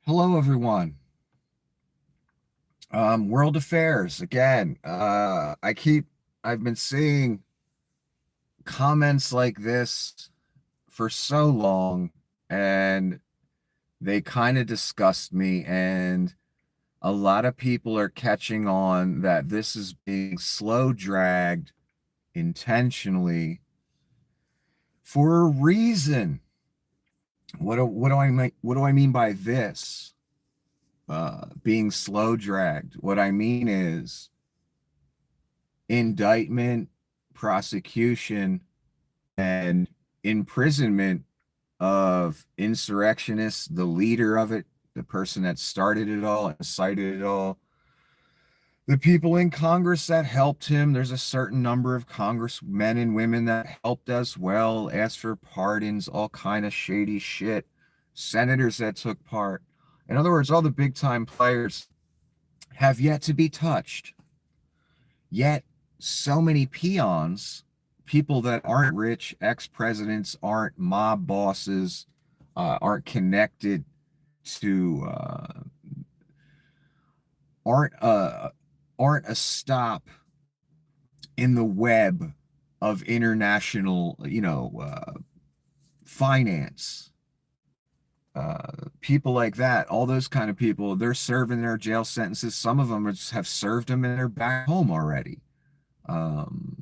Hello, everyone. World affairs again. I've been seeing comments like this for so long, and they kind of disgust me. And a lot of people are catching on that this is being slow dragged intentionally for a reason. What do I mean by this? Being slow dragged. What I mean is indictment, prosecution, and imprisonment of insurrectionists, the leader of it, the person that started it all, incited it all, the people in Congress that helped him. There's a certain number of congressmen and women that helped as well, asked for pardons, all kind of shady shit. Senators that took part. In other words, all the big time players have yet to be touched. Yet, so many peons, people that aren't rich, ex-presidents, aren't mob bosses, aren't connected to, aren't aren't a stop in the web of international, finance. People like that, all those kind of people, they're serving their jail sentences. Some of them have served them and they're back home already.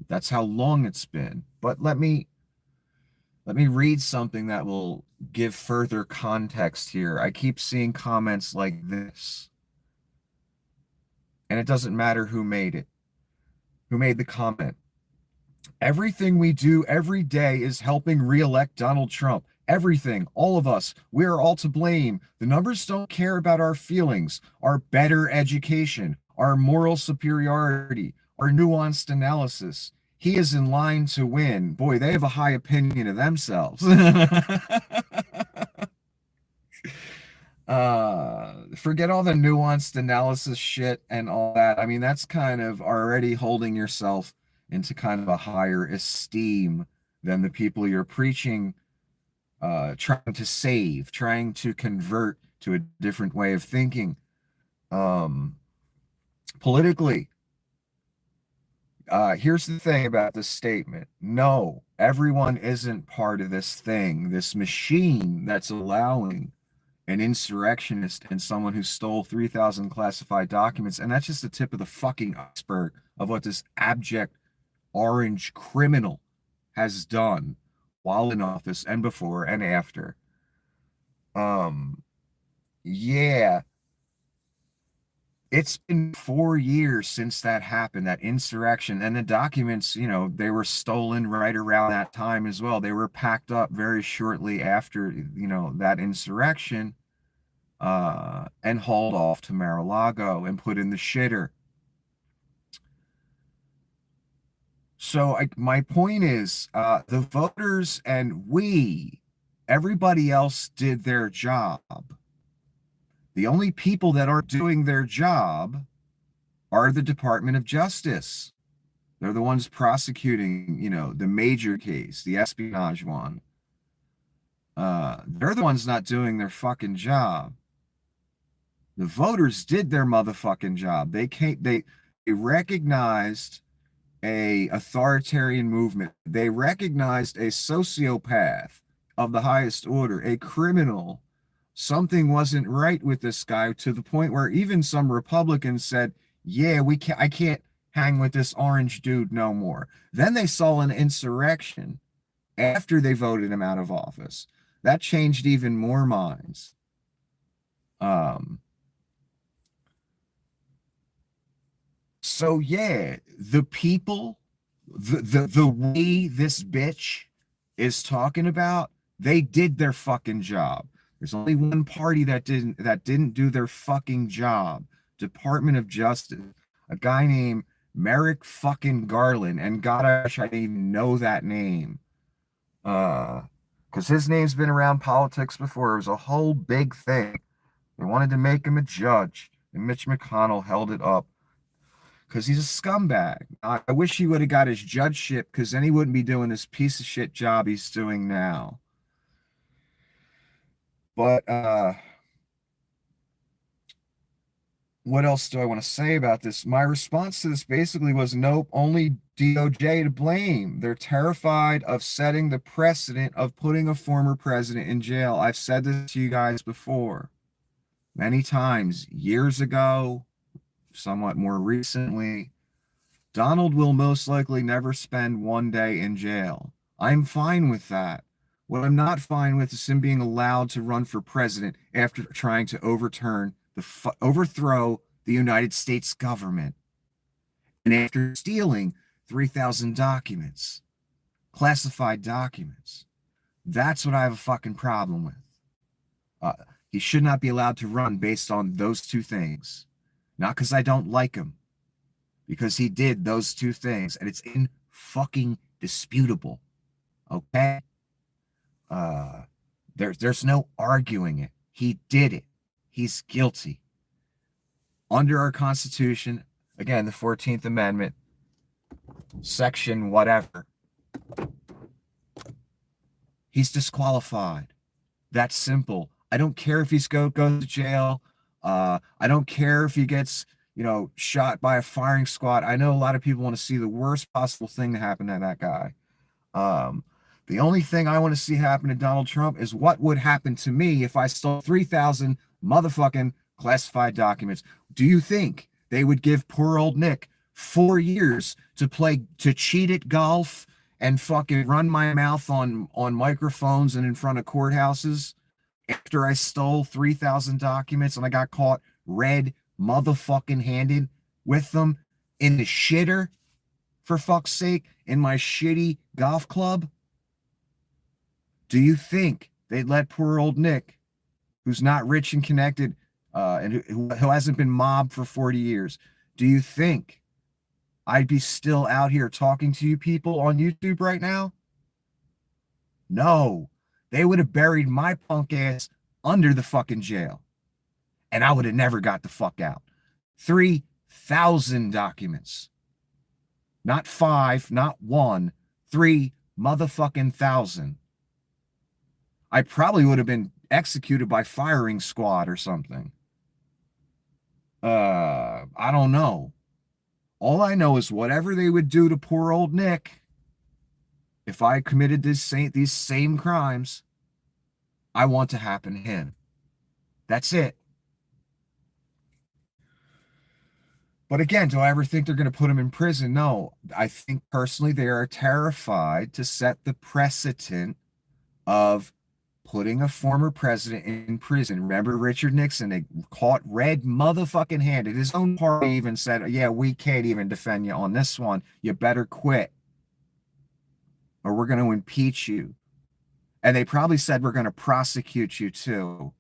That's how long it's been. But let me read something that will give further context here. I keep seeing comments like this, and it doesn't matter who made the comment. Everything we do every day is helping re-elect Donald Trump. Everything, all of us, we're all to blame. The numbers don't care about our feelings, our better education, our moral superiority, our nuanced analysis. He is in line to win. Boy, they have a high opinion of themselves. Forget all the nuanced analysis shit and all that. I mean, that's kind of already holding yourself into kind of a higher esteem than the people you're preaching, trying to save, trying to convert to a different way of thinking. Um, Politically, here's the thing about this statement. No, everyone isn't part of this thing, this machine that's allowing an insurrectionist and someone who stole 3,000 classified documents. And that's just the tip of the fucking iceberg of what this abject orange criminal has done while in office and before and after. Um, yeah, it's been 4 years since that happened, that insurrection. And the documents, they were stolen right around that time as well. They were packed up very shortly after, that insurrection, and hauled off to Mar-a-Lago and put in the shitter. So my point is, the voters and everybody else did their job. The only people that aren't doing their job are the Department of Justice. They're the ones prosecuting, the major case, the espionage one. They're the ones not doing their fucking job. The voters did their motherfucking job. They recognized a authoritarian movement. They recognized a sociopath of the highest order, a criminal. Something wasn't right with this guy, to the point where even some Republicans said, "Yeah, I can't hang with this orange dude no more." Then they saw an insurrection after they voted him out of office. That changed even more minds. Um, So yeah, the people, the way this bitch is talking about, they did their fucking job. There's only one party that didn't do their fucking job. Department of Justice. A guy named Merrick fucking Garland. And God, I wish I didn't even know that name. Because his name's been around politics before. It was a whole big thing. They wanted to make him a judge, and Mitch McConnell held it up because he's a scumbag. I wish he would have got his judgeship, because then he wouldn't be doing this piece of shit job he's doing now. But what else do I want to say about this? My response to this basically was nope, only DOJ to blame. They're terrified of setting the precedent of putting a former president in jail. I've said this to you guys before many times, years ago, somewhat more recently. Donald will most likely never spend one day in jail. I'm fine with that. What I'm not fine with is him being allowed to run for president after trying to overthrow the United States government and after stealing 3,000 documents, classified documents. That's what I have a fucking problem with. Uh, he should not be allowed to run based on those two things. Not because I don't like him, because he did those two things, and it's in fucking disputable. Okay? There's no arguing it. He did it. He's guilty. Under our Constitution, again, the 14th Amendment, section whatever, he's disqualified. That's simple. I don't care if he's goes to jail. I don't care if he gets, shot by a firing squad. I know a lot of people want to see the worst possible thing to happen to that guy. The only thing I want to see happen to Donald Trump is what would happen to me if I stole 3,000 motherfucking classified documents. Do you think they would give poor old Nick 4 years to cheat at golf and fucking run my mouth on microphones and in front of courthouses after I stole 3,000 documents and I got caught red motherfucking handed with them in the shitter, for fuck's sake, in my shitty golf club? Do you think they'd let poor old Nick, who's not rich and connected, and who hasn't been mobbed for 40 years, do you think I'd be still out here talking to you people on YouTube right now? No. They would have buried my punk ass under the fucking jail. And I would have never got the fuck out. 3,000 documents. Not 5, not 1, 3 motherfucking thousand. I probably would have been executed by firing squad or something. I don't know. All I know is whatever they would do to poor old Nick, if I committed these same crimes, I want to happen to him. That's it. But again, do I ever think they're going to put him in prison? No. I think personally they are terrified to set the precedent of putting a former president in prison. Remember Richard Nixon? They caught red motherfucking handed. His own party even said, yeah, we can't even defend you on this one. You better quit or we're going to impeach you. And they probably said, we're going to prosecute you too.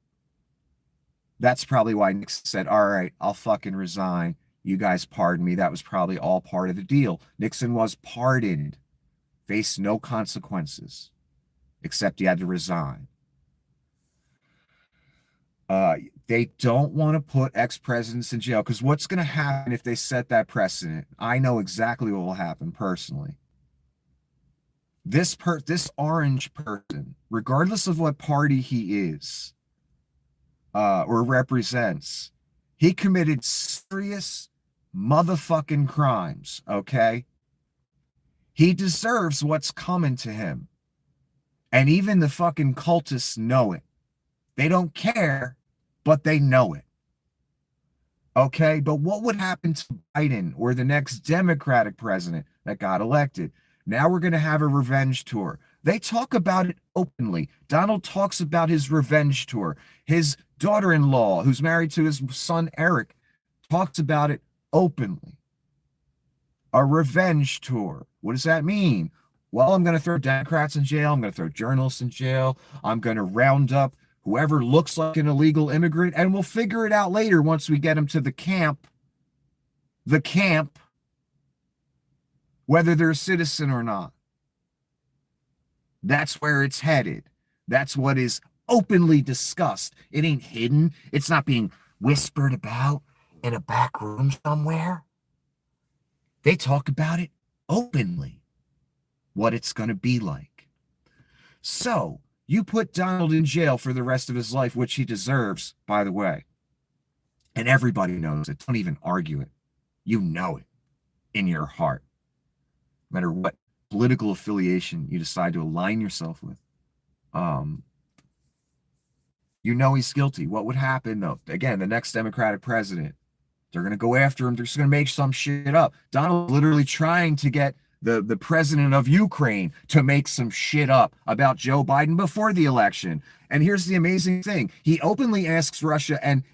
That's probably why Nixon said, all right, I'll fucking resign. You guys pardon me. That was probably all part of the deal. Nixon was pardoned, faced no consequences, except he had to resign. They don't want to put ex-presidents in jail because what's going to happen if they set that precedent? I know exactly what will happen personally. This orange person, regardless of what party he is or represents, he committed serious motherfucking crimes, okay? He deserves what's coming to him. And even the fucking cultists know it. They don't care, but they know it. Okay, but what would happen to Biden or the next Democratic president that got elected? Now we're going to have a revenge tour. They talk about it openly. Donald talks about his revenge tour. His daughter-in-law, who's married to his son Eric, talks about it openly. A revenge tour. What does that mean? Well, I'm going to throw Democrats in jail. I'm going to throw journalists in jail. I'm going to round up whoever looks like an illegal immigrant, and we'll figure it out later once we get them to the camp, whether they're a citizen or not. That's where it's headed. That's what is openly discussed. It ain't hidden. It's not being whispered about in a back room somewhere. They talk about it openly, what it's going to be like. So, you put Donald in jail for the rest of his life, which he deserves, by the way. And everybody knows it. Don't even argue it. You know it in your heart, no matter what political affiliation you decide to align yourself with. Um, you know he's guilty. What would happen though? Again, the next Democratic president, they're going to go after him. They're just going to make some shit up. Donald literally trying to get the president of Ukraine to make some shit up about Joe Biden before the election. And here's the amazing thing: he openly asks Russia and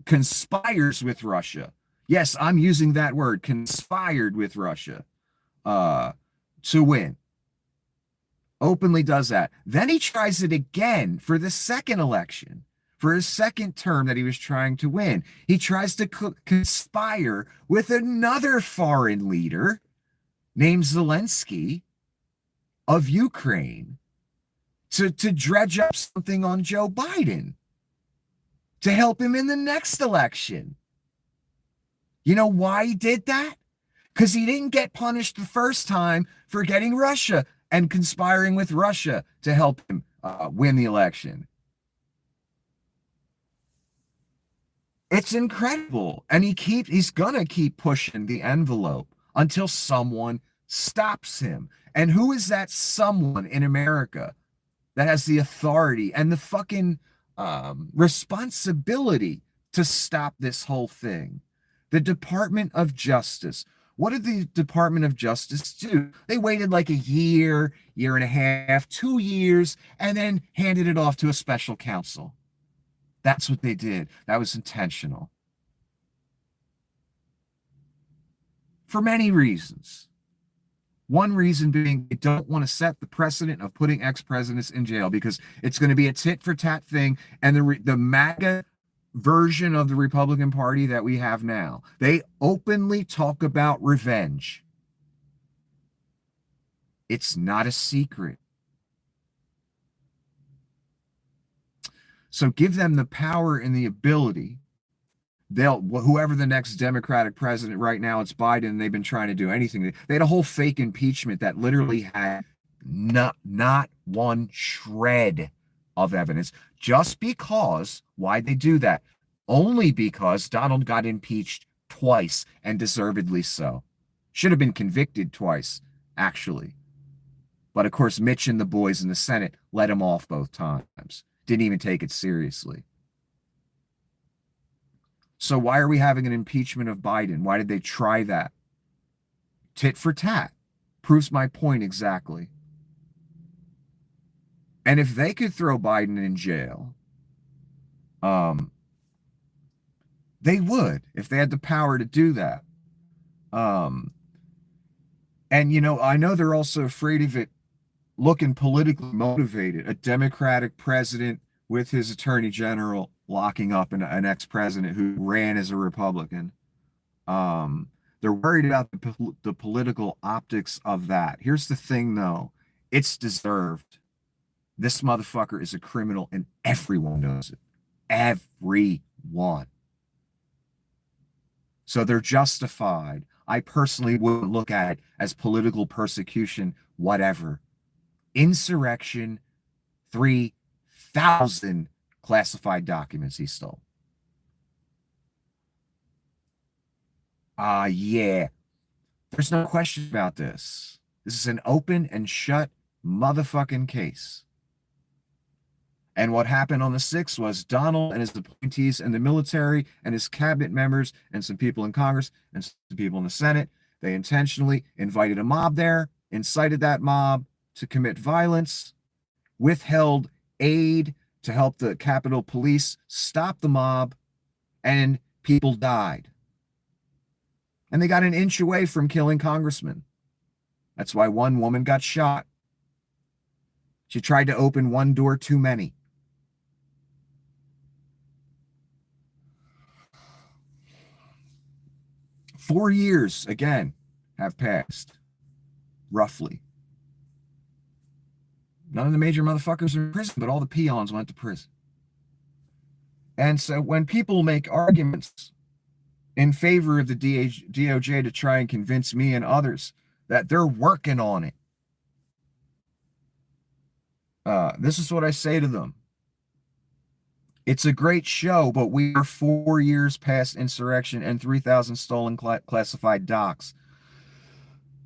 conspires with Russia. Yes, I'm using that word, conspired with Russia, uh, to win. Openly does that. Then he tries it again for the second election, for his second term that he was trying to win. He tries to conspire with another foreign leader named Zelensky of Ukraine to dredge up something on Joe Biden to help him in the next election. You know why he did that? Because he didn't get punished the first time for getting Russia and conspiring with Russia to help him win the election. It's incredible. And he's gonna keep pushing the envelope until someone stops him. And who is that someone in America that has the authority and the fucking responsibility to stop this whole thing? The Department of Justice. What did the Department of Justice do? They waited like a year, year and a half, 2 years, and then handed it off to a special counsel. That's what they did. That was intentional. For many reasons. One reason being they don't want to set the precedent of putting ex-presidents in jail because it's going to be a tit-for-tat thing, and the MAGA version of the Republican Party that we have now, they openly talk about revenge. It's not a secret. So give them the power and the ability. Whoever the next Democratic president right now, it's Biden. They've been trying to do anything. They had a whole fake impeachment that literally had not one shred of evidence. Just because, why'd they do that? Only because Donald got impeached twice, and deservedly so. Should have been convicted twice, actually. But of course, Mitch and the boys in the Senate let him off both times. Didn't even take it seriously. So why are we having an impeachment of Biden? Why did they try that? Tit for tat. Proves my point exactly. And if they could throw Biden in jail, they would, if they had the power to do that. And, you know, I know they're also afraid of it looking politically motivated. A Democratic president with his attorney general locking up an ex-president who ran as a Republican. They're worried about the political optics of that. Here's the thing, though. It's deserved. This motherfucker is a criminal, and everyone knows it. Everyone. So they're justified. I personally wouldn't look at it as political persecution, whatever. Insurrection, 3,000 classified documents he stole. Yeah. There's no question about this. This is an open and shut motherfucking case. And what happened on the 6th was Donald and his appointees in the military and his cabinet members and some people in Congress and some people in the Senate, they intentionally invited a mob there, incited that mob to commit violence, withheld aid to help the Capitol Police stop the mob, and people died. And they got an inch away from killing congressmen. That's why one woman got shot. She tried to open one door too many. Four years, again, have passed, roughly. None of the major motherfuckers are in prison, but all the peons went to prison. And so when people make arguments in favor of the DOJ to try and convince me and others that they're working on it, this is what I say to them. It's a great show, but we are 4 years past insurrection and 3,000 stolen classified docs.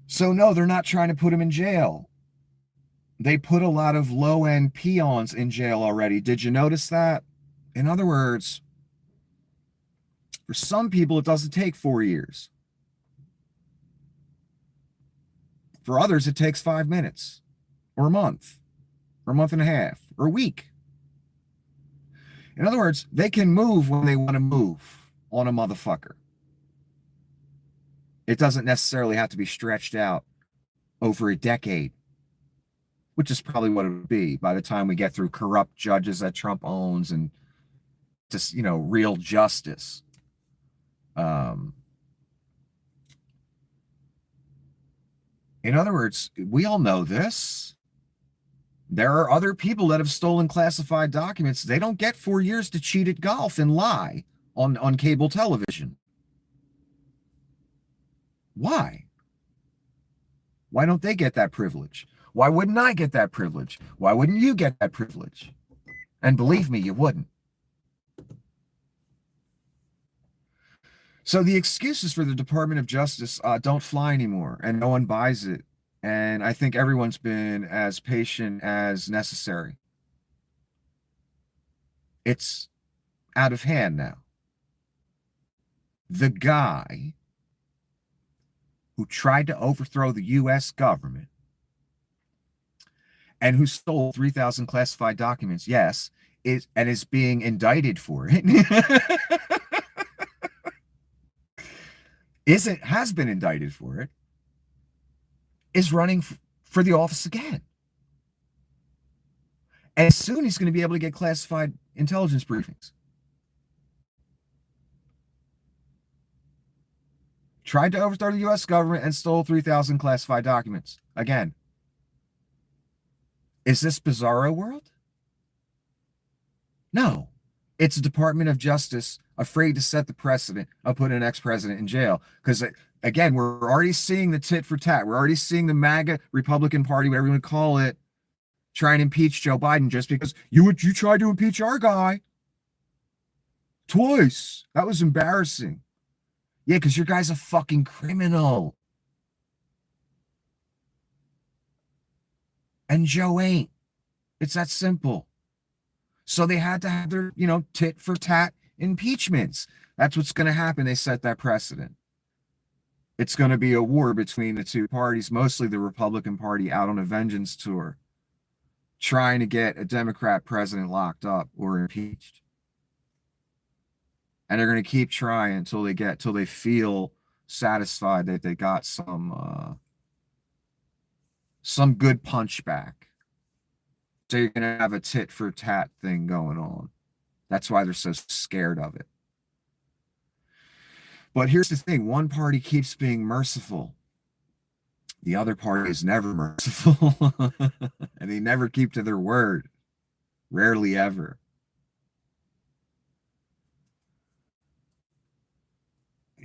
So no, they're not trying to put him in jail. They put a lot of low-end peons in jail already. Did you notice that? In other words, for some people, it doesn't take 4 years. For others, it takes 5 minutes, or a month, or a month and a half, or a week. In other words, they can move when they want to move on a motherfucker. It doesn't necessarily have to be stretched out over a decade, which is probably what it would be by the time we get through corrupt judges that Trump owns and just, real justice. In other words, we all know this. There are other people that have stolen classified documents. They don't get 4 years to cheat at golf and lie on cable television. Why? Why don't they get that privilege? Why wouldn't I get that privilege? Why wouldn't you get that privilege? And believe me, you wouldn't. So the excuses for the Department of Justice don't fly anymore, and no one buys it. And I think everyone's been as patient as necessary. It's out of hand now. The guy who tried to overthrow the U.S. government and who stole 3,000 classified documents, yes, is being indicted for it. Has been indicted for it, is running for the office again. And soon he's going to be able to get classified intelligence briefings. Tried to overthrow the U.S. government and stole 3,000 classified documents. Again, is this bizarro world? No. It's a Department of Justice afraid to set the precedent of putting an ex-president in jail. Because, again, we're already seeing the tit for tat. We're already seeing the MAGA Republican Party, whatever you want to call it, try and impeach Joe Biden just because you tried to impeach our guy twice. That was embarrassing. Yeah, because your guy's a fucking criminal. And Joe ain't. It's that simple. So they had to have their, tit for tat impeachments. That's what's going to happen. They set that precedent. It's going to be a war between the two parties, mostly the Republican Party out on a vengeance tour, trying to get a Democrat president locked up or impeached. And they're going to keep trying until they feel satisfied that they got some good punchback. So you're going to have a tit for tat thing going on. That's why they're so scared of it. But here's the thing. One party keeps being merciful. The other party is never merciful. And they never keep to their word. Rarely ever.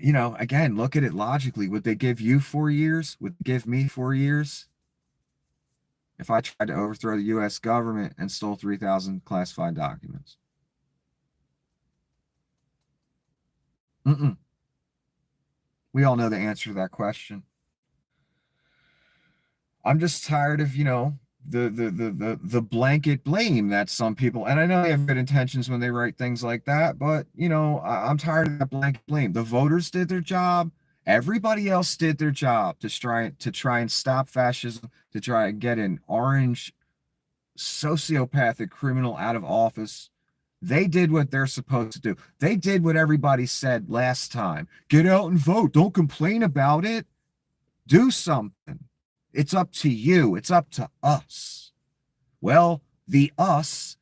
Again, look at it logically. Would they give you 4 years? Would they give me 4 years? If I tried to overthrow the U.S. government and stole 3,000 classified documents. We all know the answer to that question. I'm just tired of, the blanket blame that some people, and I know they have good intentions when they write things like that, but, I'm tired of that blanket blame. The voters did their job. Everybody else did their job to try and stop fascism, to try and get an orange sociopathic criminal out of office. They did what they're supposed to do. They did what everybody said last time. Get out and vote. Don't complain about it. Do something. It's up to you. It's up to us. Well, the us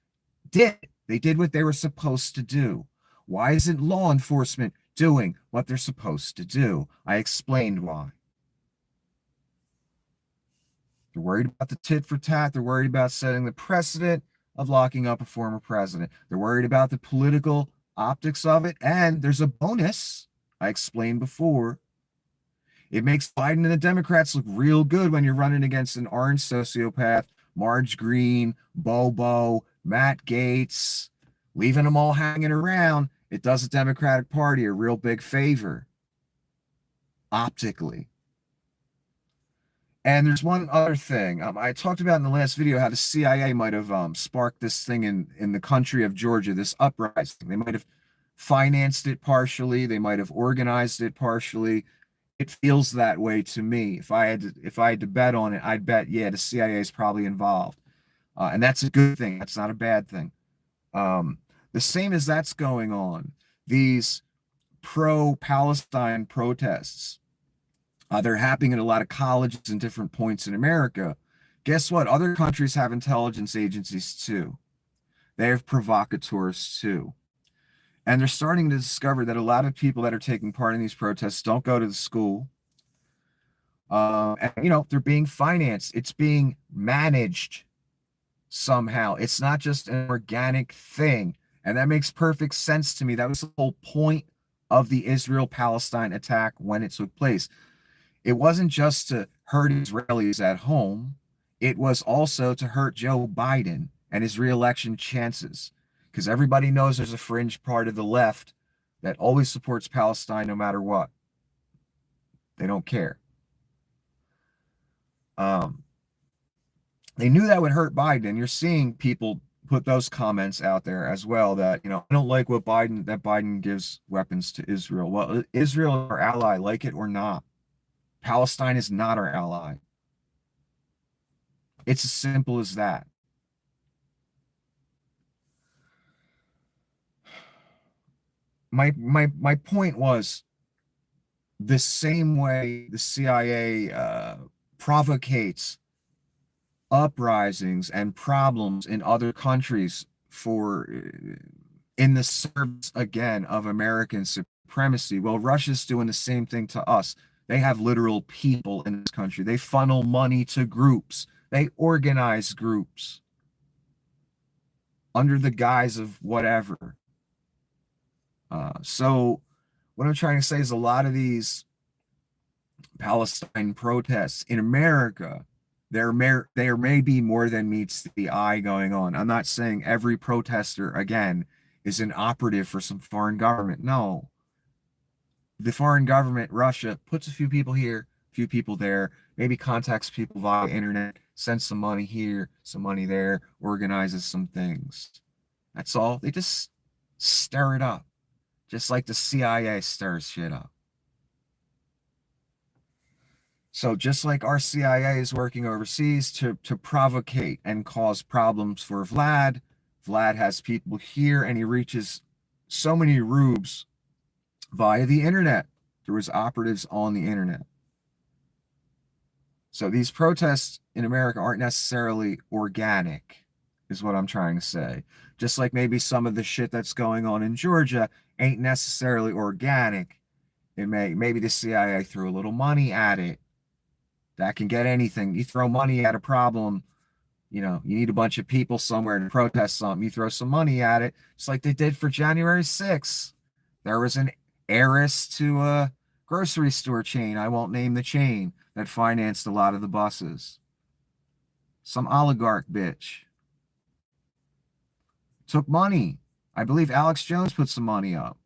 did. They did what they were supposed to do. Why isn't law enforcement doing what they're supposed to do? I explained why. They're worried about the tit for tat. They're worried about setting the precedent of locking up a former president. They're worried about the political optics of it. And there's a bonus I explained before. It makes Biden and the Democrats look real good when you're running against an orange sociopath, Marge Green, Bobo, Matt Gaetz, Leaving them all hanging around, it does the Democratic Party a real big favor optically. And there's one other thing. I talked about in the last video how the CIA might have sparked this thing in the country of Georgia, this uprising. They might have financed it partially. They might have organized it partially. It feels that way to me. If I had to bet on it, I'd bet, yeah, the CIA is probably involved. And that's a good thing. That's not a bad thing. Um, the same as that's going on, these pro-Palestine protests, they're happening at a lot of colleges and different points in America. Guess what? Other countries have intelligence agencies too. They have provocateurs too. And they're starting to discover that a lot of people that are taking part in these protests don't go to the school. And, they're being financed. It's being managed somehow. It's not just an organic thing. And that makes perfect sense to me. That was the whole point of the Israel-Palestine attack when it took place. It wasn't just to hurt Israelis at home. It was also to hurt Joe Biden and his reelection chances. Because everybody knows there's a fringe part of the left that always supports Palestine no matter what. They don't care. They knew that would hurt Biden. You're seeing people put those comments out there as well that, I don't like that Biden gives weapons to Israel. Well, Israel is our ally, like it or not. Palestine is not our ally. It's as simple as that. My point was the same way the CIA provocates uprisings and problems in other countries for in the service again of American supremacy. Well, Russia's doing the same thing to us. They have literal people in this country. They funnel money to groups. They organize groups under the guise of whatever. So what I'm trying to say is a lot of these Palestine protests in America, there may be more than meets the eye going on. I'm not saying every protester, again, is an operative for some foreign government. No. The foreign government, Russia, puts a few people here, a few people there, maybe contacts people via internet, sends some money here, some money there, organizes some things. That's all. They just stir it up, just like the CIA stirs shit up. So just like our CIA is working overseas to provocate and cause problems for Vlad, Vlad has people here and he reaches so many rubes via the internet. There was operatives on the internet. So these protests in America aren't necessarily organic, is what I'm trying to say. Just like maybe some of the shit that's going on in Georgia ain't necessarily organic. Maybe the CIA threw a little money at it. That can get anything. You throw money at a problem, you need a bunch of people somewhere to protest something. You throw some money at it, just like they did for January 6th. There was an heiress to a grocery store chain, I won't name the chain, that financed a lot of the buses. Some oligarch bitch took money. I believe Alex Jones put some money up.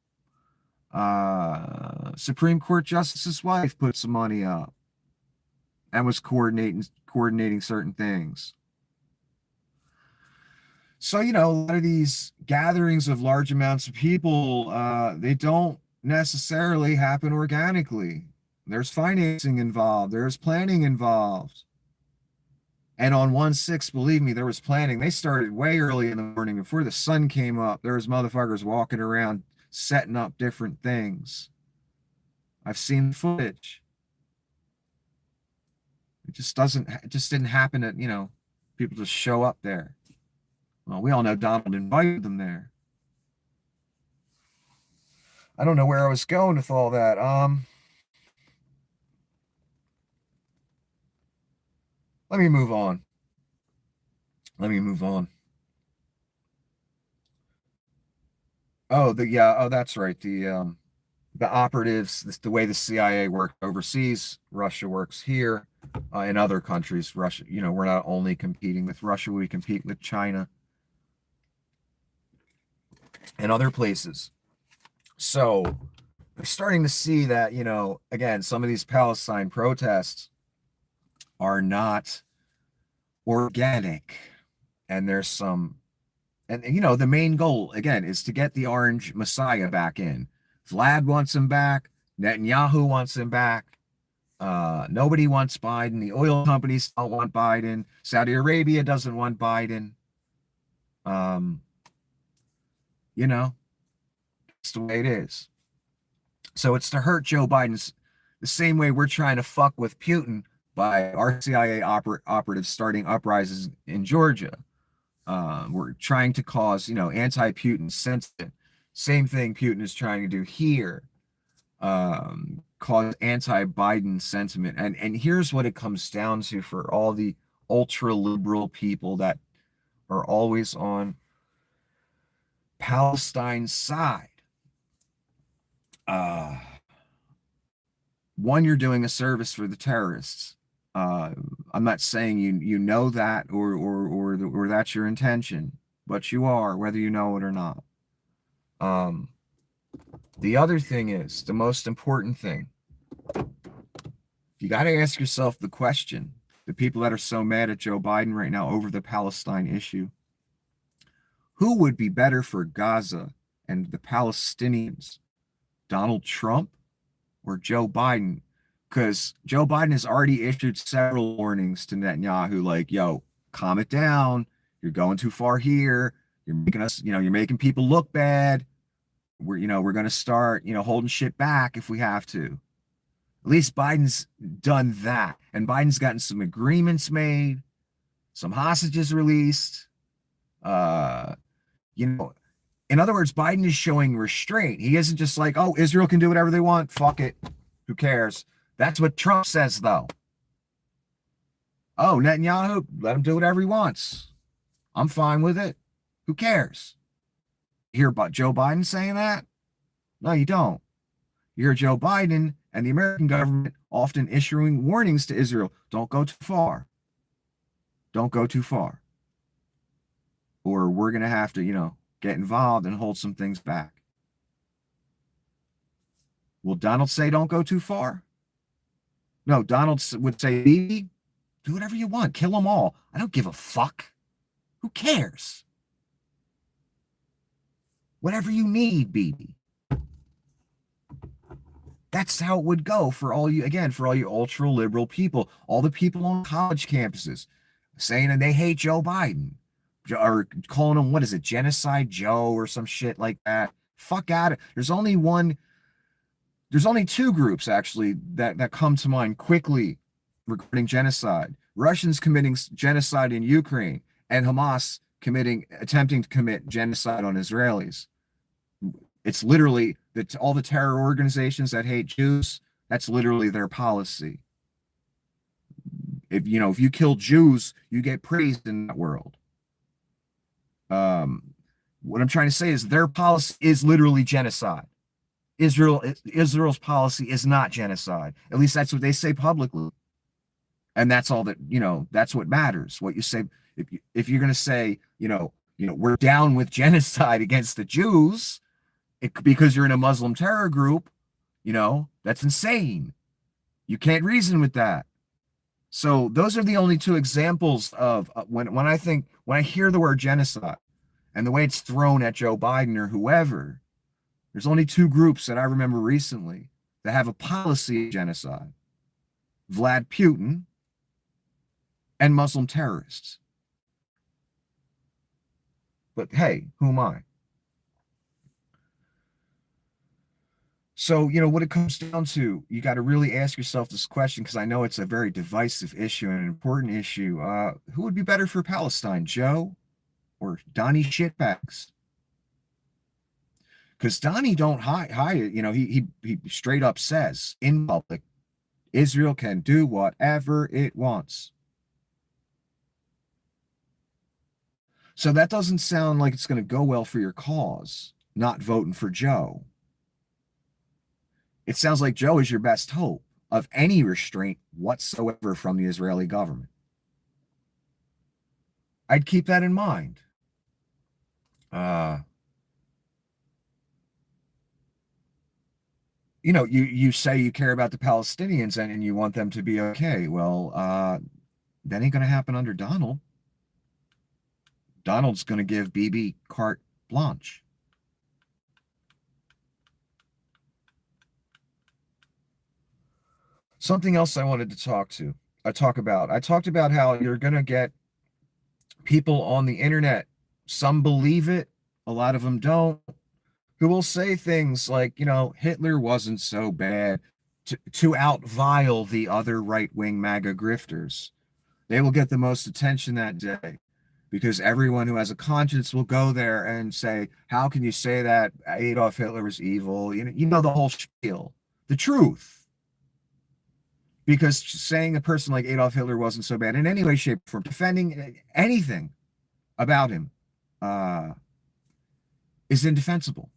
Supreme Court Justice's wife put some money up and was coordinating certain things. So, a lot of these gatherings of large amounts of people, they don't necessarily happen organically. There's financing involved. There's planning involved. And on 1/6, believe me, there was planning. They started way early in the morning before the sun came up. There was motherfuckers walking around setting up different things. I've seen footage. It just didn't happen that, people just show up there. Well, we all know Donald invited them there. I don't know where I was going with all that. Let me move on. Oh, that's right. The operatives, the way the CIA worked overseas, Russia works here. In other countries, Russia, we're not only competing with Russia, we compete with China. and other places. So we're starting to see that, again, some of these Palestine protests are not organic. And there's some, and the main goal, again, is to get the orange messiah back in. Vlad wants him back. Netanyahu wants him back. Nobody wants Biden. The oil companies don't want Biden. Saudi Arabia doesn't want Biden. Um, it's the way it is. So it's to hurt Joe Biden's the same way we're trying to fuck with Putin by our CIA operatives starting uprisings in Georgia. We're trying to cause, anti-Putin sentiment. Same thing Putin is trying to do here. Cause anti-Biden sentiment. And here's what it comes down to for all the ultra-liberal people that are always on Palestine's side. One, you're doing a service for the terrorists. I'm not saying you know that or that's your intention, but you are, whether you know it or not. The other thing is, the most important thing, you got to ask yourself the question, the people that are so mad at Joe Biden right now over the Palestine issue, who would be better for Gaza and the Palestinians, Donald Trump or Joe Biden? Because Joe Biden has already issued several warnings to Netanyahu, like, yo, calm it down. You're going too far here. You're making us, you're making people look bad. We're going to start, holding shit back if we have to. At least Biden's done that. And Biden's gotten some agreements made, some hostages released. In other words, Biden is showing restraint. He isn't just like, oh, Israel can do whatever they want. Fuck it. Who cares? That's what Trump says, though. Oh, Netanyahu, let him do whatever he wants. I'm fine with it. Who cares? You hear about Joe Biden saying that? No, you don't. You hear Joe Biden and the American government often issuing warnings to Israel. Don't go too far. Don't go too far. Or we're going to have to, get involved and hold some things back. Will Donald say don't go too far? No, Donald would say, Bibi, do whatever you want. Kill them all. I don't give a fuck. Who cares? Whatever you need, Bibi. That's how it would go for all you ultra liberal people, all the people on college campuses saying that they hate Joe Biden or calling him, what is it, Genocide Joe or some shit like that. Fuck out of it. There's only two groups actually that come to mind quickly regarding genocide. Russians committing genocide in Ukraine and Hamas attempting to commit genocide on Israelis. It's literally all the terror organizations that hate Jews, that's literally their policy. If you kill Jews, you get praised in that world. What I'm trying to say is their policy is literally genocide. Israel's policy is not genocide. At least that's what they say publicly. And that's all that, that's what matters. What you say, if you're going to say, we're down with genocide against the Jews, because you're in a Muslim terror group, that's insane. You can't reason with that. So those are the only two examples of when I hear the word genocide and the way it's thrown at Joe Biden or whoever, there's only two groups that I remember recently that have a policy of genocide: Vlad Putin and Muslim terrorists. But hey, who am I? So, what it comes down to, you got to really ask yourself this question, because I know it's a very divisive issue and an important issue. Who would be better for Palestine, Joe or Donnie Shitbags? Because Donnie don't hide it. He straight up says in public, Israel can do whatever it wants. So that doesn't sound like it's going to go well for your cause, not voting for Joe. It sounds like Joe is your best hope of any restraint whatsoever from the Israeli government. I'd keep that in mind. you say you care about the Palestinians and you want them to be okay. Well, that ain't going to happen under Donald. Donald's going to give Bibi carte blanche. Something else I wanted to talk about. I talked about how you're going to get people on the internet. Some believe it, a lot of them don't, who will say things like, Hitler wasn't so bad to outvile the other right-wing MAGA grifters. They will get the most attention that day because everyone who has a conscience will go there and say, how can you say that Adolf Hitler was evil? The whole spiel, the truth. Because saying a person like Adolf Hitler wasn't so bad in any way, shape, or form, defending anything about him uh, is indefensible.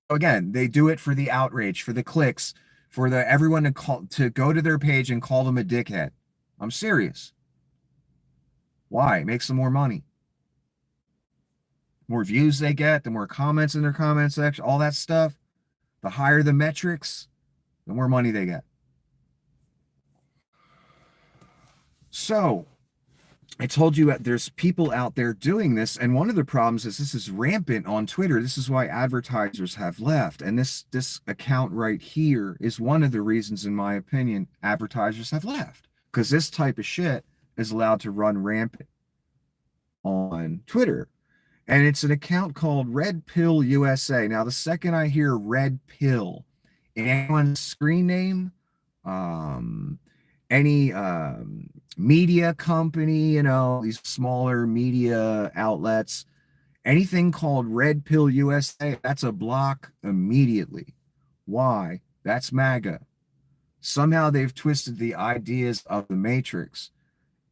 Again, they do it for the outrage, for the clicks, for everyone to go to their page and call them a dickhead. I'm serious. Why? It makes them more money. More views they get, the more comments in their comment section, all that stuff. The higher the metrics, the more money they get. So, I told you that there's people out there doing this, and one of the problems is this is rampant on Twitter. This is why advertisers have left, and this account right here is one of the reasons, in my opinion, advertisers have left, because this type of shit is allowed to run rampant on Twitter. And it's an account called Red Pill USA. Now, the second I hear Red Pill in anyone's screen name, any media company, these smaller media outlets, anything called Red Pill USA, that's a block immediately. Why? That's MAGA. Somehow they've twisted the ideas of the Matrix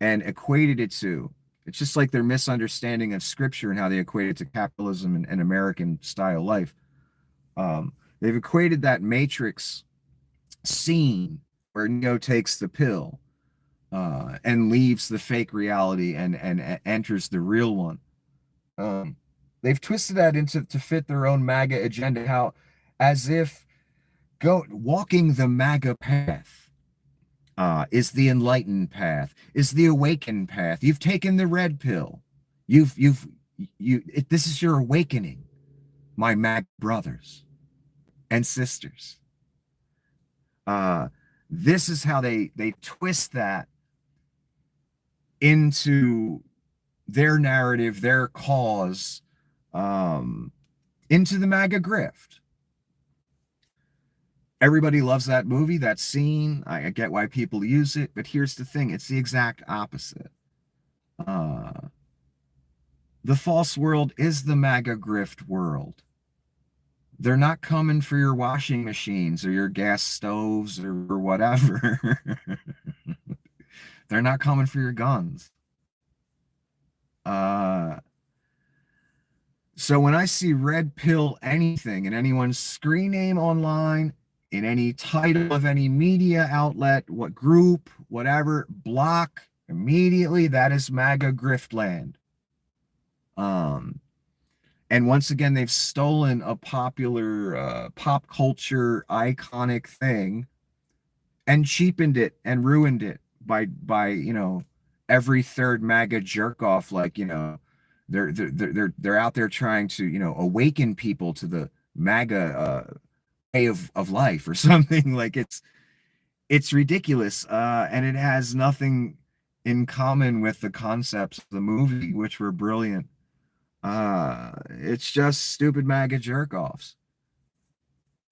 and equated it to, it's just like their misunderstanding of scripture and how they equate it to capitalism and American style life. They've equated that Matrix scene where Neo takes the pill and leaves the fake reality and enters the real one. They've twisted that to fit their own MAGA agenda, how as if walking the MAGA path is the enlightened path, is the awakened path. You've taken the red pill. This is your awakening, my MAGA brothers and sisters. This is how they twist that into their narrative, their cause, into the MAGA grift. Everybody loves that movie, that scene. I get why people use it, but here's the thing. It's the exact opposite. The false world is the MAGA grift world. They're not coming for your washing machines or your gas stoves or whatever. They're not coming for your guns. So when I see red pill anything in anyone's screen name online, in any title of any media outlet, what group, whatever, block immediately. That is MAGA griftland. And once again, they've stolen a popular pop culture iconic thing and cheapened it and ruined it by every third MAGA jerk off, like they're out there trying to awaken people to the MAGA way of life or something. Like it's ridiculous, and it has nothing in common with the concepts of the movie, which were brilliant. It's just stupid MAGA jerk offs.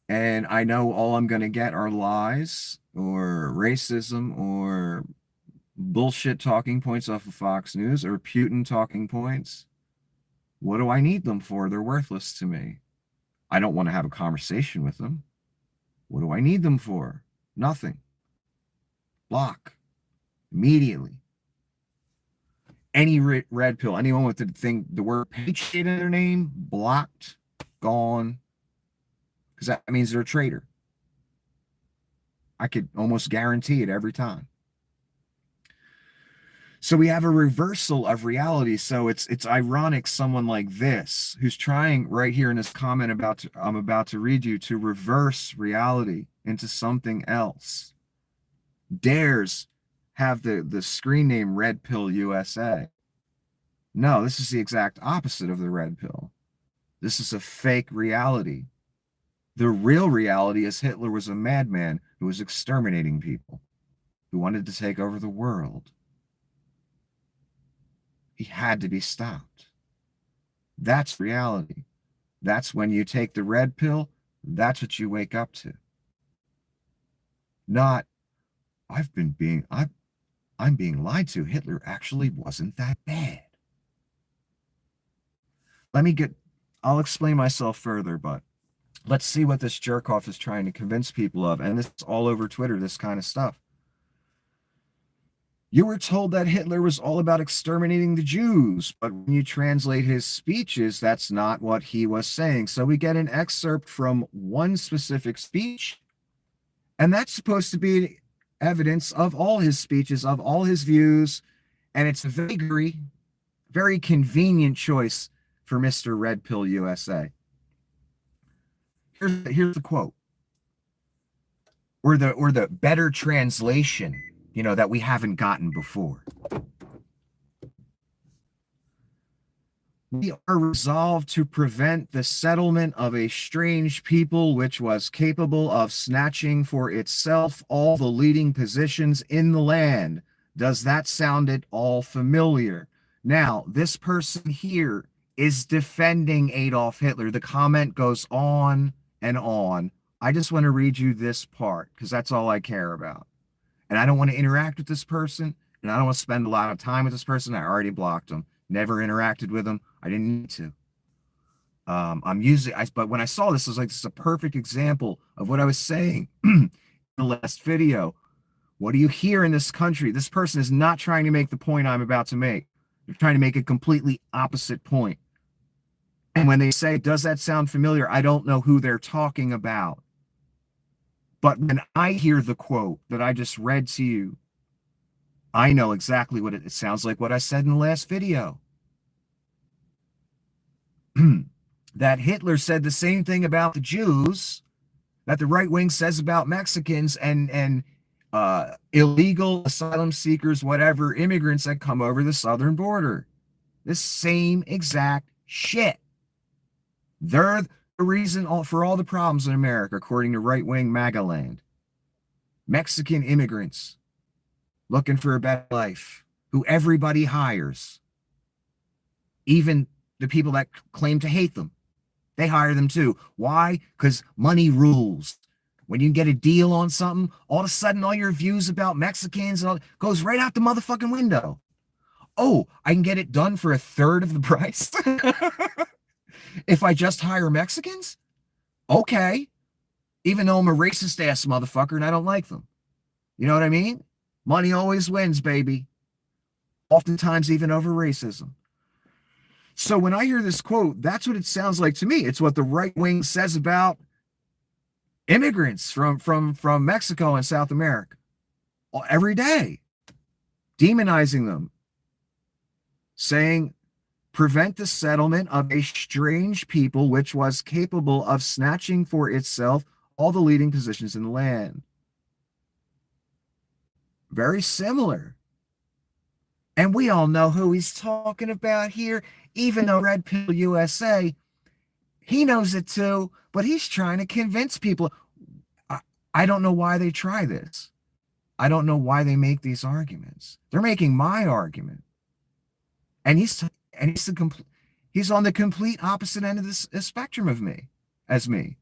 And I know all I'm going to get are lies or racism or bullshit talking points off of Fox News or Putin talking points. What do I need them for? They're worthless to me. I don't want to have a conversation with them. What do I need them for? Nothing. Block. Immediately. Any red pill, anyone with the word patriot in their name, blocked, gone. Because that means they're a traitor. I could almost guarantee it every time. So we have a reversal of reality. So it's ironic someone like this who's trying right here in this comment I'm about to read you to reverse reality into something else dares have the screen name Red Pill USA. No, this is the exact opposite of the red pill. This is a fake reality. The real reality is Hitler was a madman who was exterminating people, who wanted to take over the world. He had to be stopped. That's reality. That's when you take the red pill, that's what you wake up to. Not, I'm being lied to. Hitler actually wasn't that bad. I'll explain myself further, but let's see what this jerk off is trying to convince people of. And this is all over Twitter, this kind of stuff. You were told that Hitler was all about exterminating the Jews, but when you translate his speeches, that's not what he was saying. So we get an excerpt from one specific speech, and that's supposed to be evidence of all his speeches, of all his views, and it's a very convenient choice for Mr. Red Pill USA. Here's the quote, or the better translation, that we haven't gotten before. We are resolved to prevent the settlement of a strange people which was capable of snatching for itself all the leading positions in the land. Does that sound at all familiar? Now, this person here is defending Adolf Hitler. The comment goes on and on. I just want to read you this part because that's all I care about. And I don't want to interact with this person, and I don't want to spend a lot of time with this person. I already blocked him, never interacted with him. I didn't need to. But when I saw this, I was like, this is a perfect example of what I was saying in the last video. What do you hear in this country? This person is not trying to make the point I'm about to make. They're trying to make a completely opposite point. And when they say, does that sound familiar? I don't know who they're talking about. But when I hear the quote that I just read to you, I know exactly what it sounds like, what I said in the last video. That Hitler said the same thing about the Jews that the right wing says about Mexicans and illegal asylum seekers, whatever, immigrants that come over the southern border. The same exact shit. They're the reason for all the problems in America, according to right-wing MAGA land. Mexican immigrants looking for a better life, who everybody hires. Even the people that claim to hate them, they hire them too. Why? Because money rules. When you get a deal on something, all of a sudden all your views about Mexicans and all goes right out the motherfucking window. Oh, I can get it done for a third of the price if I just hire Mexicans? Okay. Even though I'm a racist ass motherfucker and I don't like them. You know what I mean? Money always wins, baby. Oftentimes even over racism. So when I hear this quote, that's what it sounds like to me. It's what the right wing says about immigrants from Mexico and South America every day, demonizing them, saying, prevent the settlement of a strange people which was capable of snatching for itself all the leading positions in the land. Very similar. And we all know who he's talking about here, even though Red Pill USA, he knows it too, but he's trying to convince people. I don't know why they try this. I don't know why they make these arguments. They're making my argument. And he's on the complete opposite end of this spectrum of me, as me.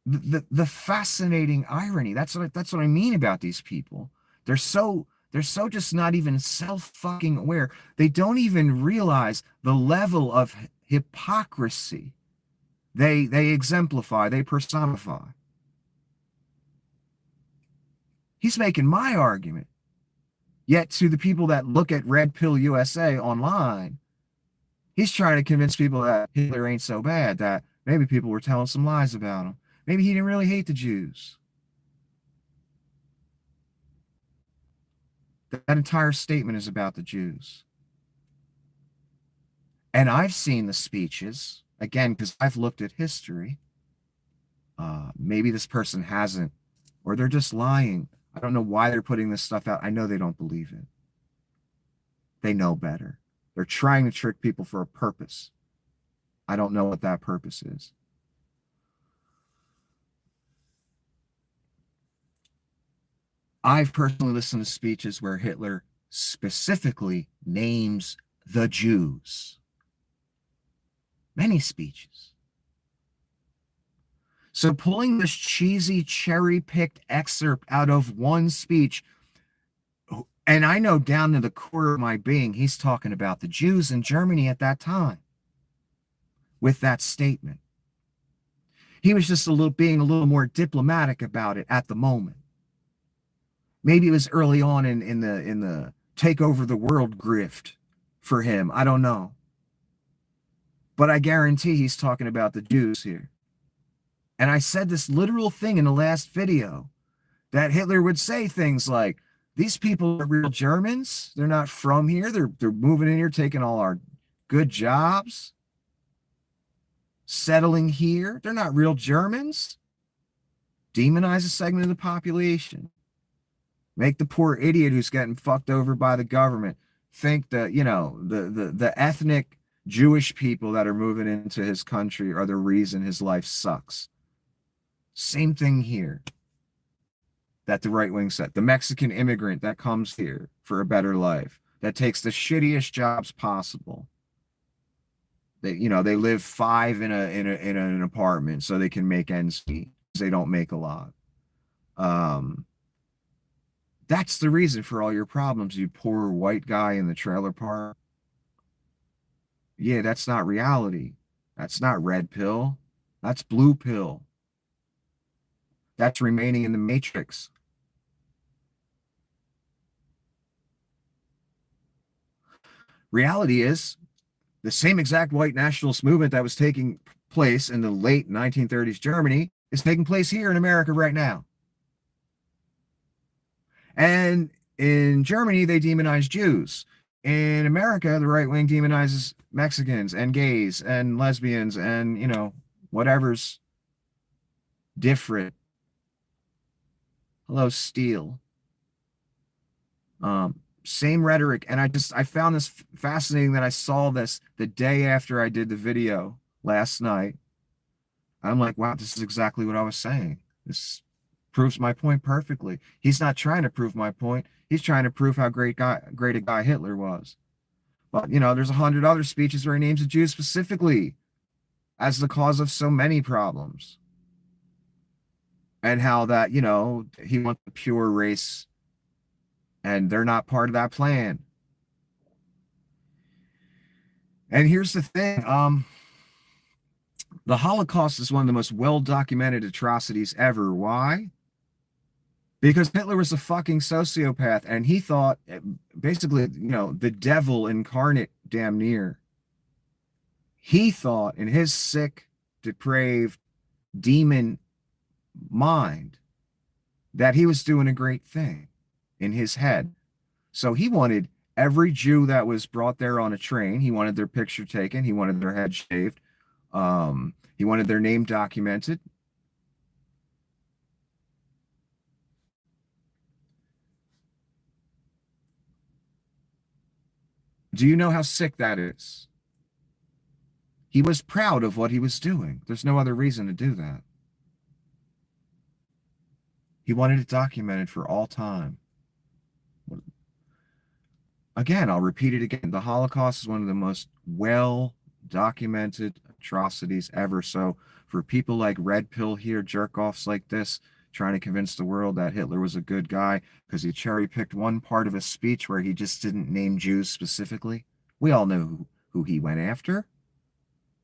The fascinating irony. That's what I mean about these people. They're so just not even self-fucking aware. They don't even realize the level of hypocrisy they exemplify, they personify. He's making my argument. Yet to the people that look at Red Pill USA online, he's trying to convince people that Hitler ain't so bad, that maybe people were telling some lies about him. Maybe he didn't really hate the Jews. That entire statement is about the Jews. And I've seen the speeches, again, because I've looked at history. Maybe this person hasn't, or they're just lying. I don't know why they're putting this stuff out. I know they don't believe it. They know better. They're trying to trick people for a purpose. I don't know what that purpose is. I've personally listened to speeches where Hitler specifically names the Jews. Many speeches. So pulling this cheesy cherry-picked excerpt out of one speech, and I know down to the core of my being, he's talking about the Jews in Germany at that time with that statement. He was just being a little more diplomatic about it at the moment. Maybe it was early on in the take over the world grift for him. I don't know. But I guarantee he's talking about the Jews here. And I said this literal thing in the last video, that Hitler would say things like, these people are real Germans. They're not from here. They're moving in here, taking all our good jobs, settling here. They're not real Germans. Demonize a segment of the population. Make the poor idiot who's getting fucked over by the government think that, the ethnic Jewish people that are moving into his country are the reason his life sucks. Same thing here that the right wing said. The Mexican immigrant that comes here for a better life, that takes the shittiest jobs possible. They live 5 in an apartment so they can make ends meet. They don't make a lot. That's the reason for all your problems, you poor white guy in the trailer park. Yeah, that's not reality. That's not red pill. That's blue pill. That's remaining in the matrix. Reality is the same exact white nationalist movement that was taking place in the late 1930s Germany is taking place here in America right now. And in Germany, they demonize Jews. In America, the right wing demonizes Mexicans and gays and lesbians and, whatever's different. Hello, Steele. Same rhetoric. And I found this fascinating that I saw this the day after I did the video last night. I'm like, wow, this is exactly what I was saying. This proves my point perfectly. He's not trying to prove my point. He's trying to prove how great a guy Hitler was. But, there's 100 other speeches where he names the Jews specifically as the cause of so many problems. And how that, he wants a pure race and they're not part of that plan. And here's the thing. The Holocaust is one of the most well-documented atrocities ever. Why? Because Hitler was a fucking sociopath, and he thought, basically, the devil incarnate, damn near. He thought in his sick, depraved, demon mind that he was doing a great thing in his head. So he wanted every Jew that was brought there on a train, he wanted their picture taken, he wanted their head shaved, he wanted their name documented. Do you know how sick that is? He was proud of what he was doing. There's no other reason to do that. He wanted it documented for all time. Again, I'll repeat it again. The Holocaust is one of the most well-documented atrocities ever. So for people like Red Pill here, jerk-offs like this, trying to convince the world that Hitler was a good guy because he cherry-picked one part of a speech where he just didn't name Jews specifically. We all know who he went after.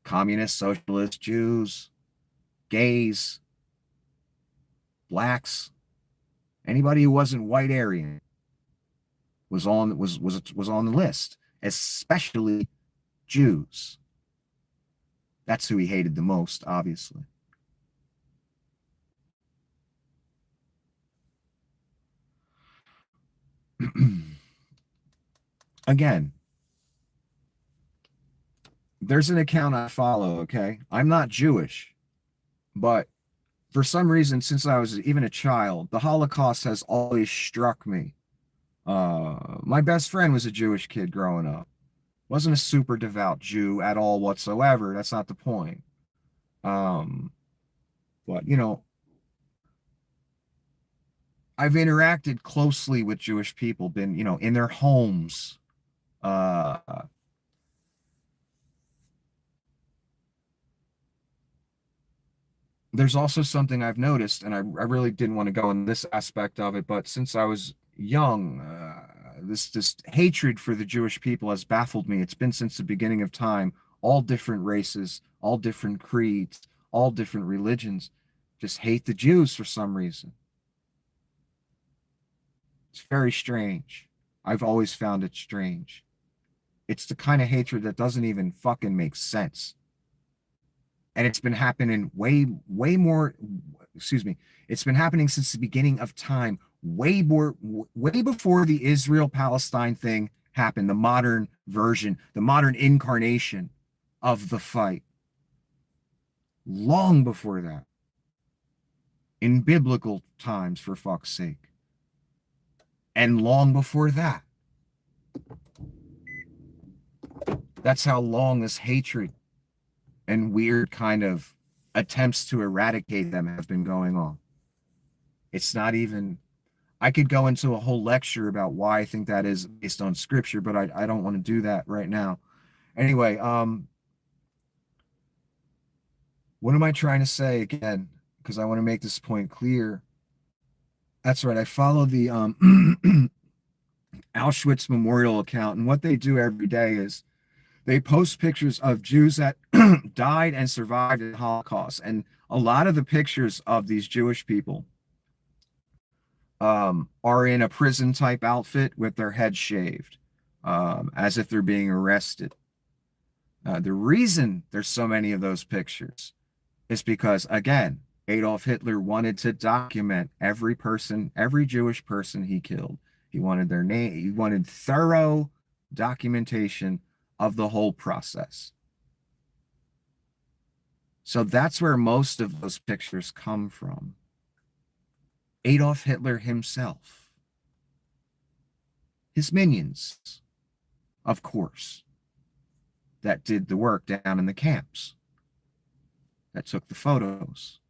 Communists, socialists, Jews, gays, blacks, anybody who wasn't white Aryan was on the list, especially Jews. That's who he hated the most, obviously. again, there's an account I follow, okay? I'm not Jewish, but for some reason, since I was even a child, the Holocaust has always struck me. My best friend was a Jewish kid growing up. Wasn't a super devout Jew at all whatsoever. That's not the point. Um, but I've interacted closely with Jewish people, been, in their homes. Uh, there's also something I've noticed, and I really didn't want to go in this aspect of it, but since I was young, this hatred for the Jewish people has baffled me. It's been since the beginning of time. All different races, all different creeds, all different religions just hate the Jews for some reason. It's very strange. I've always found it strange. It's the kind of hatred that doesn't even fucking make sense. And it's been happening way more, excuse me, it's been happening since the beginning of time, way before the Israel Palestine thing happened, the modern version, the modern incarnation of the fight. Long before that, in biblical times, for fuck's sake. And long before that. That's how long this hatred and weird kind of attempts to eradicate them have been going on. It's not even, I could go into a whole lecture about why I think that is based on scripture, but I don't want to do that right now. Anyway, what am I trying to say again? Because I want to make this point clear. That's right. I follow the Auschwitz Memorial account, and what they do every day is they post pictures of Jews that died and survived the Holocaust. And a lot of the pictures of these Jewish people are in a prison type outfit with their head shaved, as if they're being arrested. The reason there's so many of those pictures is because, again, Adolf Hitler wanted to document every person, every Jewish person he killed. He wanted their name, he wanted thorough documentation of the whole process. So that's where most of those pictures come from. Adolf Hitler himself, his minions, of course, that did the work down in the camps, that took the photos.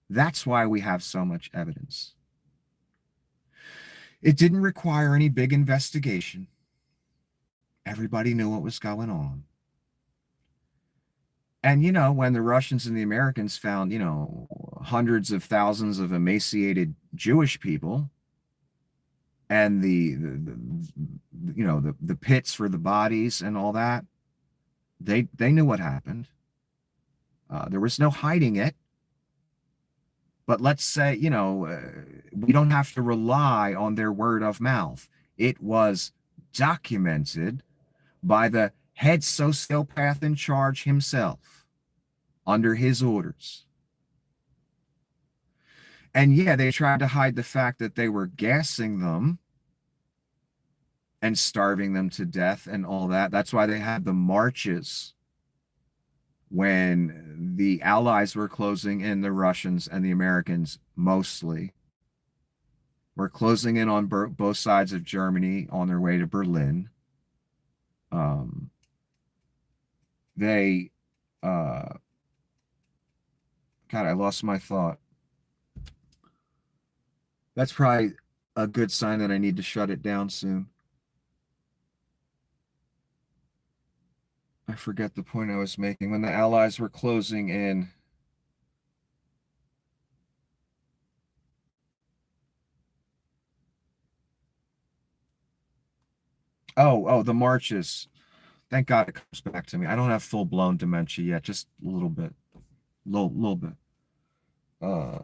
That's why we have so much evidence. It didn't require any big investigation. Everybody knew what was going on. And, when the Russians and the Americans found, hundreds of thousands of emaciated Jewish people and the pits for the bodies and all that, they knew what happened. There was no hiding it. But let's say, we don't have to rely on their word of mouth. It was documented by the head sociopath in charge himself, under his orders. And yeah, they tried to hide the fact that they were gassing them and starving them to death and all that. That's why they had the marches when the Allies were closing in, the Russians and the Americans mostly were closing in on both sides of Germany on their way to Berlin. They, God, I lost my thought. That's probably a good sign that I need to shut it down soon. I forget the point I was making. When the Allies were closing in, the marches. Thank God it comes back to me. I don't have full blown dementia yet, just a little bit, little bit. Uh,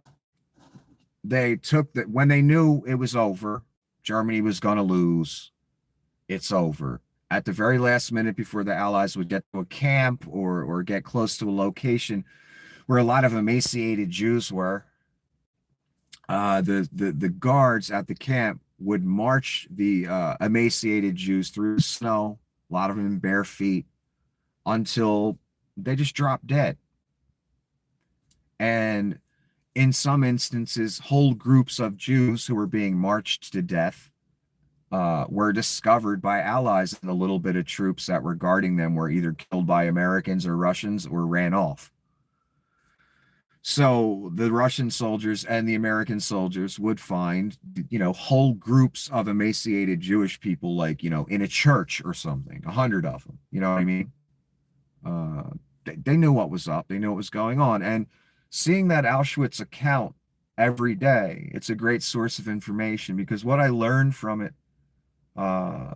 they took that when they knew it was over, Germany was going to lose. It's over. At the very last minute before the Allies would get to a camp or get close to a location where a lot of emaciated Jews were, the guards at the camp would march the emaciated Jews through the snow, a lot of them in bare feet, until they just dropped dead. And in some instances, whole groups of Jews who were being marched to death were discovered by allies, and the little bit of troops that were guarding them were either killed by Americans or Russians or ran off. So the Russian soldiers and the American soldiers would find, whole groups of emaciated Jewish people, like, in a church or something, 100 of them. You know what I mean? Uh, they knew what was up. They knew what was going on. And seeing that Auschwitz account every day, it's a great source of information, because what I learned from it, uh,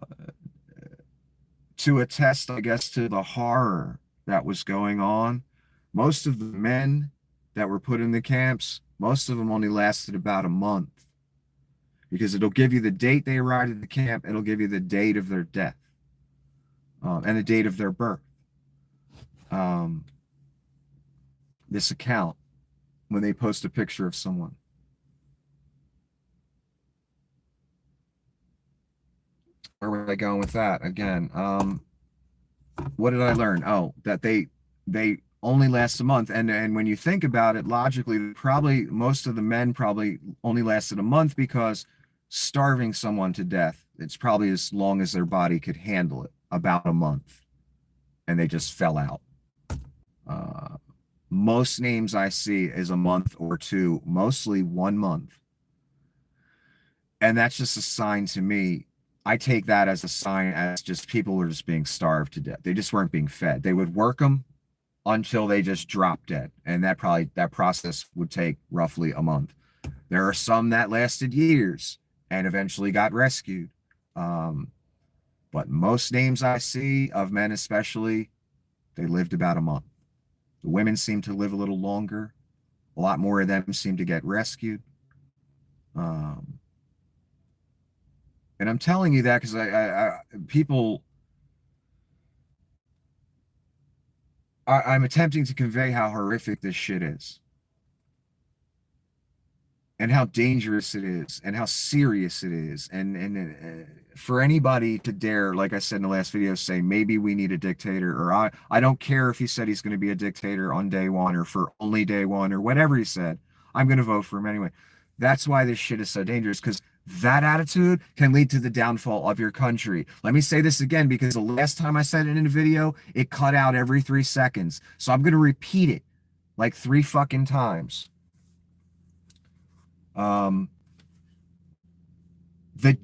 to attest, I guess, to the horror that was going on, most of the men that were put in the camps, most of them only lasted about a month, because it'll give you the date they arrived at the camp, it'll give you the date of their death, and the date of their birth. This account, when they post a picture of someone. Where was I going with that? Again, what did I learn? Oh, that they only last a month. And when you think about it logically, probably most of the men probably only lasted a month, because starving someone to death, it's probably as long as their body could handle it, about a month. And they just fell out. Most names I see is a month or two, mostly 1 month. And that's just a sign to me. I take that as a sign, as just people were just being starved to death. They just weren't being fed. They would work them until they just dropped dead. And that process would take roughly a month. There are some that lasted years and eventually got rescued. But most names I see of men, especially, they lived about a month. The women seem to live a little longer. A lot more of them seem to get rescued. And I'm telling you that because I'm attempting to convey how horrific this shit is, and how dangerous it is, and how serious it is. And for anybody to dare, like I said in the last video, say maybe we need a dictator, or I don't care if he said he's going to be a dictator on day one or for only day one or whatever he said, I'm going to vote for him anyway. That's why this shit is so dangerous, because that attitude can lead to the downfall of your country. Let me say this again, because the last time I said it in a video, it cut out every 3 seconds. So I'm going to repeat it like 3 fucking times. The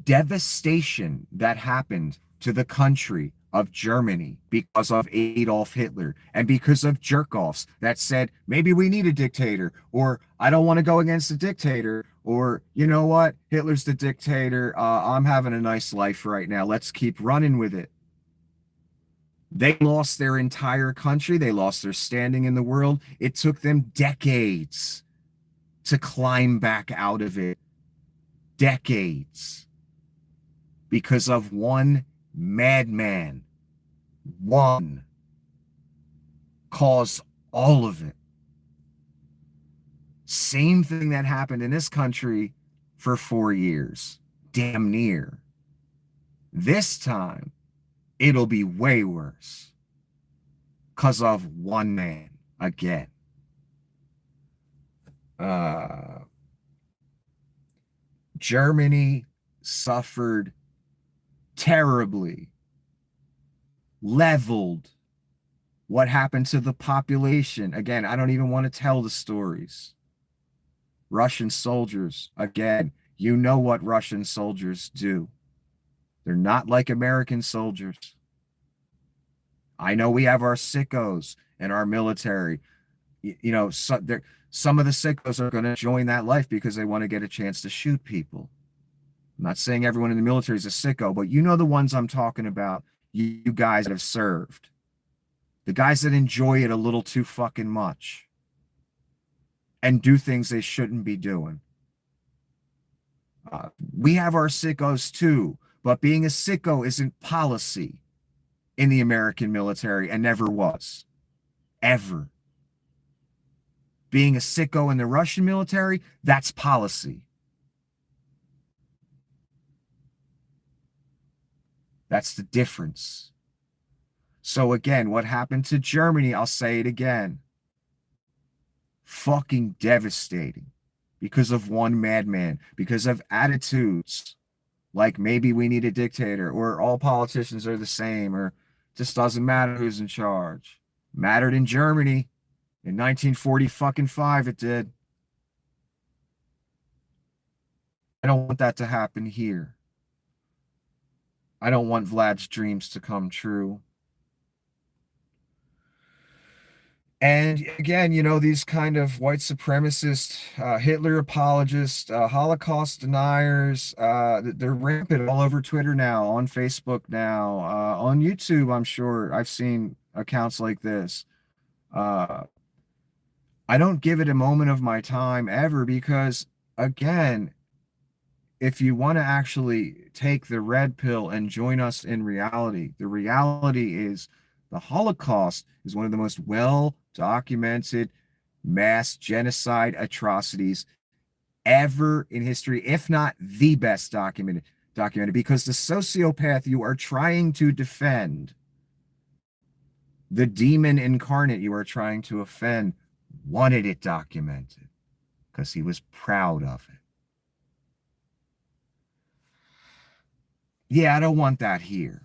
devastation that happened to the country of Germany because of Adolf Hitler, and because of jerk-offs that said, maybe we need a dictator, or I don't want to go against a dictator, or you know what, Hitler's the dictator, I'm having a nice life right now, let's keep running with it. They lost their entire country. They lost their standing in the world. It took them decades to climb back out of it. Decades. Because of one madman. One caused all of it. Same thing that happened in this country for 4 years. Damn near. This time, it'll be way worse. Because of one man again. Germany suffered terribly, leveled. What happened to the population? Again, I don't even want to tell the stories. Russian soldiers, again, you know what Russian soldiers do. They're not like American soldiers. I know we have our sickos in our military. Some of the sickos are going to join that life because they want to get a chance to shoot people. I'm not saying everyone in the military is a sicko, but you know the ones I'm talking about, you guys that have served. The guys that enjoy it a little too fucking much and do things they shouldn't be doing. We have our sickos too, but being a sicko isn't policy in the American military and never was. Ever. Being a sicko in the Russian military, that's policy. That's the difference. So again, what happened to Germany? I'll say it again. Fucking devastating because of one madman, because of attitudes like maybe we need a dictator or all politicians are the same or just doesn't matter who's in charge. Mattered in Germany in 1940 fucking 5 it did. I don't want that to happen here. I don't want Vlad's dreams to come true. And again, these kind of white supremacist, Hitler apologists, Holocaust deniers, they're rampant all over Twitter now, on Facebook now, on YouTube. I'm sure I've seen accounts like this. Uh, I don't give it a moment of my time ever because, again, if you want to actually take the red pill and join us in reality, the reality is the Holocaust is one of the most well documented mass genocide atrocities ever in history, if not the best documented, because the sociopath you are trying to defend, the demon incarnate you are trying to offend, wanted it documented because he was proud of it. Yeah, I don't want that here.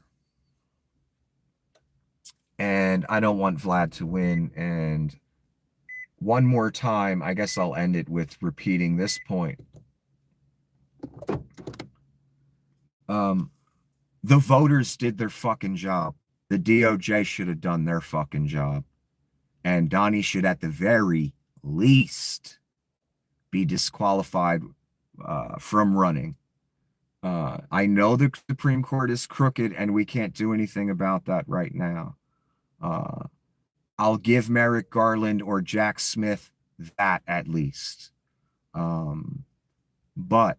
And I don't want Vlad to win. And one more time, I guess I'll end it with repeating this point. The voters did their fucking job. The DOJ should have done their fucking job. And Donnie should, at the very least, be disqualified from running. I know the Supreme Court is crooked and we can't do anything about that right now. I'll give Merrick Garland or Jack Smith that at least. But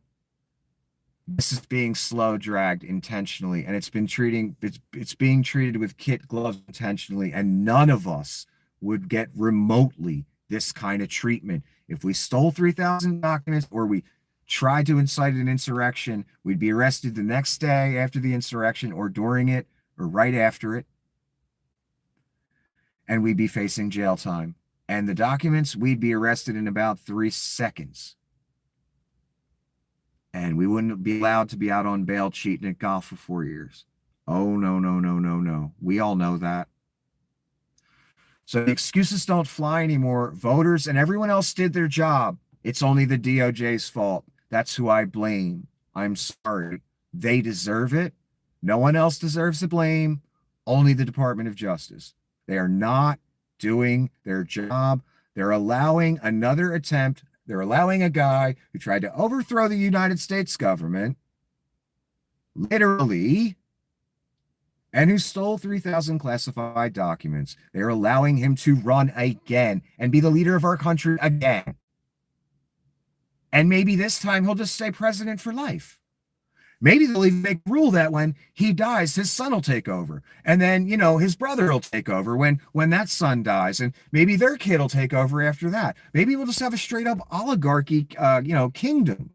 this is being slow dragged intentionally, and it's being treated with kid gloves intentionally, and none of us would get remotely this kind of treatment. If we stole 3,000 documents or we tried to incite an insurrection, we'd be arrested the next day after the insurrection or during it or right after it. And we'd be facing jail time. And the documents, we'd be arrested in about 3 seconds. And we wouldn't be allowed to be out on bail cheating at golf for 4 years. Oh, no, no, no, no, no. We all know that. So the excuses don't fly anymore. Voters and everyone else did their job. It's only the DOJ's fault. That's who I blame. I'm sorry. They deserve it. No one else deserves the blame. Only the Department of Justice. They are not doing their job. They're allowing another attempt. They're allowing a guy who tried to overthrow the United States government, literally, and who stole 3,000 classified documents. They're allowing him to run again and be the leader of our country again. And maybe this time he'll just stay president for life. Maybe they'll even make a rule that when he dies, his son will take over. And then, his brother will take over when that son dies. And maybe their kid will take over after that. Maybe we'll just have a straight up oligarchy, kingdom.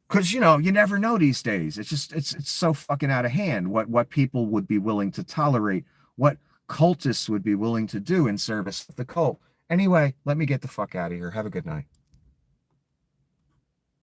Because, you never know these days. It's so fucking out of hand what people would be willing to tolerate, what cultists would be willing to do in service of the cult. Anyway, let me get the fuck out of here. Have a good night.